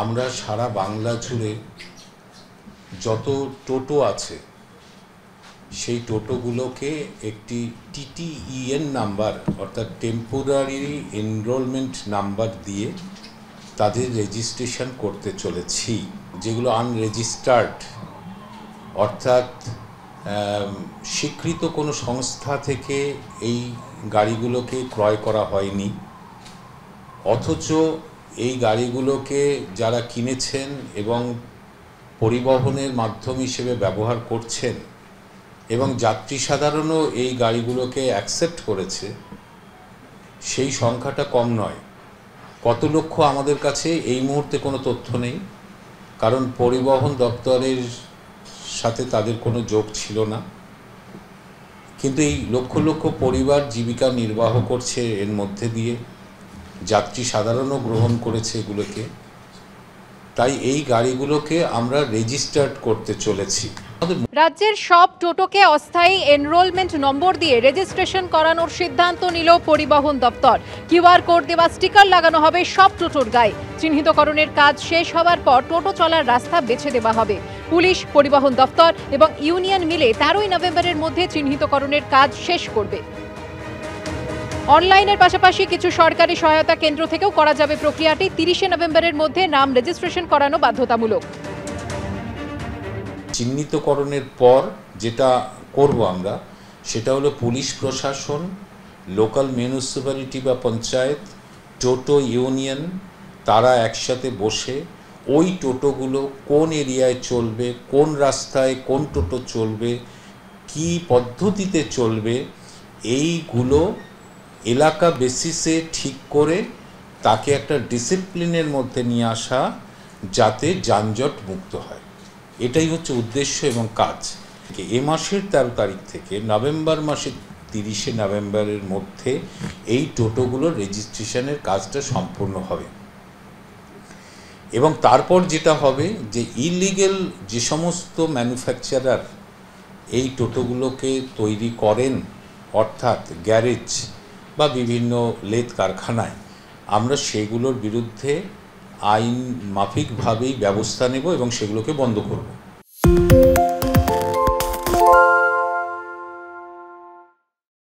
আমরা সারা বাংলা জুড়ে যত টোটো আছে সেই টোটোগুলোকে একটি TTEN নাম্বার অর্থাৎ টেম্পোরারি এনরোলমেন্ট নাম্বার দিয়ে তাদের রেজিস্ট্রেশন করতে চলেছি। যেগুলো আনরেজিস্টার্ড অর্থাৎ স্বীকৃত কোনো সংস্থা থেকে এই গাড়িগুলোকে ক্রয় করা হয়নি, অথচ এই গাড়িগুলোকে যারা কিনেছেন এবং পরিবহনের মাধ্যম হিসেবে ব্যবহার করছেন এবং যাত্রী সাধারণও এই গাড়িগুলোকে অ্যাকসেপ্ট করেছে, সেই সংখ্যাটা কম নয়। কত লক্ষ আমাদের কাছে এই মুহূর্তে কোনো তথ্য নেই, কারণ পরিবহন দপ্তরের সাথে তাদের কোনো যোগ ছিল না। কিন্তু এই লক্ষ লক্ষ পরিবার জীবিকা নির্বাহ করছে এর মধ্যে দিয়ে, যাত্রী সাধারণও গ্রহণ করেছে এগুলোকে। তাই এই গাড়িগুলোকে আমরা রেজিস্টার্ড করতে চলেছি। রাজ্যের সব টোটোকে অস্থায়ী এনরোলমেন্ট নম্বর দিয়ে রেজিস্ট্রেশন করানোর সিদ্ধান্ত নিল পরিবহন দপ্তর। কিউআর কোড দেওয়া স্টিকার লাগানো হবে সব টোটোর গায়ে। চিহ্নিতকরণের কাজ শেষ হওয়ার পর টোটো চলার রাস্তা বেছে দেওয়া হবে। পুলিশ, পরিবহন দপ্তর এবং ইউনিয়ন মিলে 13ই নভেম্বরের মধ্যে চিহ্নিতকরণের কাজ শেষ করবে। অনলাইনের পাশাপাশি কিছু সরকারি সহায়তা কেন্দ্র থেকেও করা যাবে প্রক্রিয়াটি। 30শে নভেম্বরের মধ্যে নাম রেজিস্ট্রেশন করানো বাধ্যতামূলক। চিহ্নিতকরণের পর যেটা করব আমরা, সেটা হলো পুলিশ প্রশাসন, লোকাল মিউনিসিপ্যালিটি বা পঞ্চায়েত, টোটো ইউনিয়ন, তারা একসাথে বসে ওই টোটোগুলো কোন এরিয়ায় চলবে, কোন রাস্তায় কোন টোটো চলবে, কি পদ্ধতিতে চলবে, এইগুলো এলাকা বেসিসে ঠিক করে তাকে একটা ডিসিপ্লিনের মধ্যে নিয়ে আসা, যাতে যানজট মুক্ত হয়। এটাই হচ্ছে উদ্দেশ্য এবং কাজ। এ মাসের 13 তারিখ থেকে নভেম্বর মাসের 30শে নভেম্বরের মধ্যে এই টোটোগুলোর রেজিস্ট্রেশনের কাজটা সম্পূর্ণ হবে। এবং তারপর যেটা হবে যে ইলিগেল যে সমস্ত ম্যানুফ্যাকচারার এই টোটোগুলোকে তৈরি করেন, অর্থাৎ গ্যারেজ বা বিভিন্ন লেদ কারখানায়, আমরা সেগুলোর বিরুদ্ধে আইন মাফিকভাবেই ব্যবস্থা নেব এবং সেগুলোকে বন্ধ করব।